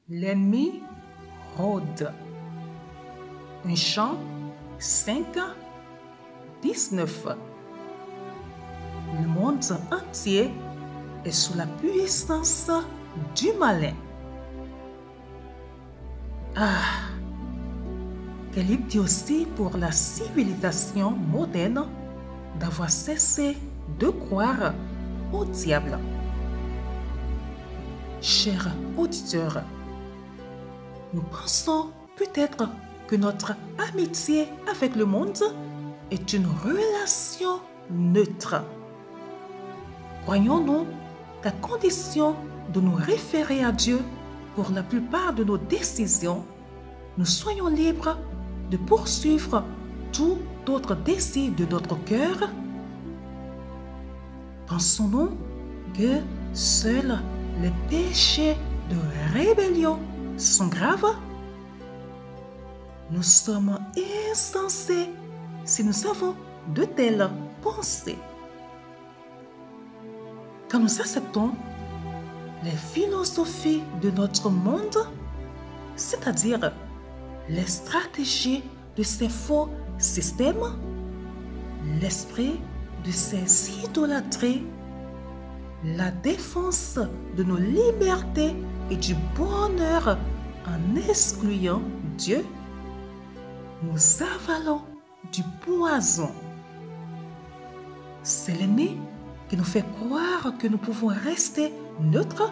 L'ennemi rôde. Un chant 5, 19. Le monde entier est sous la puissance du malin. Ah, quelle idiotie pour la civilisation moderne d'avoir cessé de croire au diable. Chers auditeurs, nous pensons peut-être que notre amitié avec le monde est une relation neutre. Croyons-nous qu'à condition de nous référer à Dieu pour la plupart de nos décisions, nous soyons libres de poursuivre tout autre désir de notre cœur? Pensons-nous que seuls les péchés de rébellion sont graves? Nous sommes insensés si nous avons de telles pensées. Quand nous acceptons les philosophies de notre monde, c'est-à-dire les stratégies de ces faux systèmes, l'esprit de ces idolâtries, la défense de nos libertés et du bonheur en excluant Dieu, nous avalons du poison. C'est l'ennemi qui nous fait croire que nous pouvons rester neutres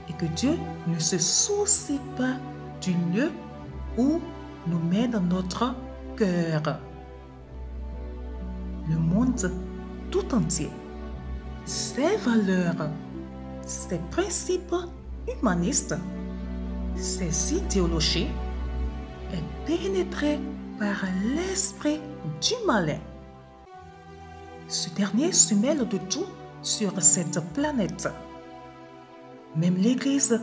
et que Dieu ne se soucie pas du lieu où nous mène notre cœur. Le monde tout entier, ses valeurs, ses principes humanistes, ses idéologies est pénétré par l'esprit du malin. Ce dernier se mêle de tout sur cette planète. Même l'Église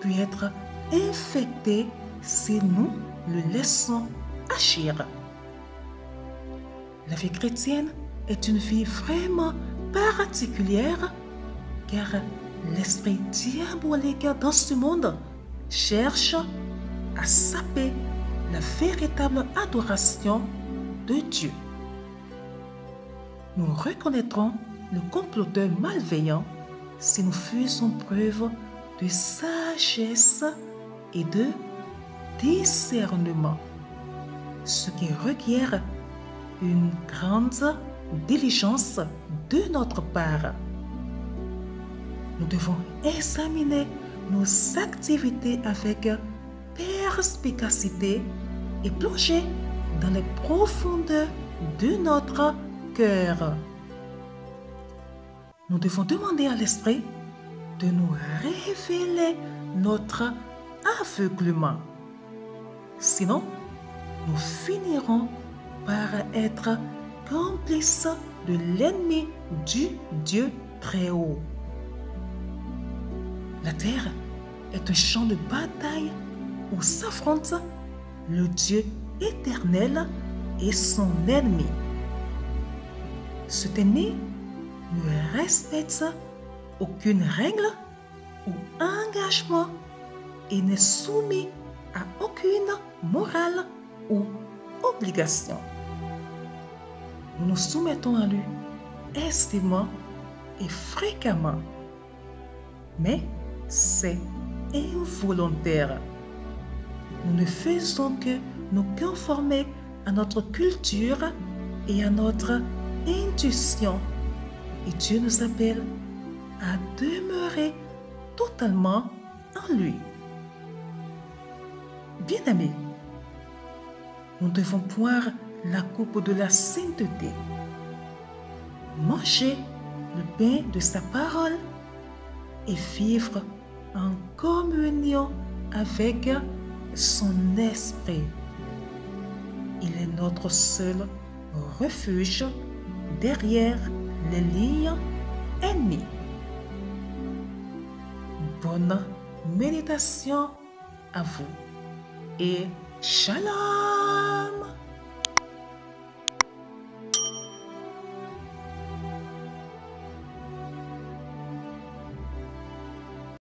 peut être infectée si nous le laissons agir. La vie chrétienne est une vie vraiment particulière car l'esprit diabolique dans ce monde cherche à saper la véritable adoration de Dieu. Nous reconnaîtrons le comploteur malveillant si nous faisons preuve de sagesse et de discernement, ce qui requiert une grande diligence de notre part. Nous devons examiner nos activités avec perspicacité et plonger dans les profondeurs de notre cœur. Nous devons demander à l'Esprit de nous révéler notre aveuglement. Sinon, nous finirons par être complices de l'ennemi du Dieu très haut. La terre est un champ de bataille où s'affrontent le Dieu éternel et son ennemi. Cet ennemi ne respecte aucune règle ou engagement et n'est soumis à aucune morale ou obligation. Nous nous soumettons à lui aisément et fréquemment, mais c'est involontaire. Nous ne faisons que nous conformer à notre culture et à notre intuition. Et Dieu nous appelle à demeurer totalement en lui. Bien-aimés, nous devons boire la coupe de la sainteté, manger le pain de sa parole et vivre en communion avec son esprit. Il est notre seul refuge derrière les lignes ennemies. Bonne méditation à vous et shalom!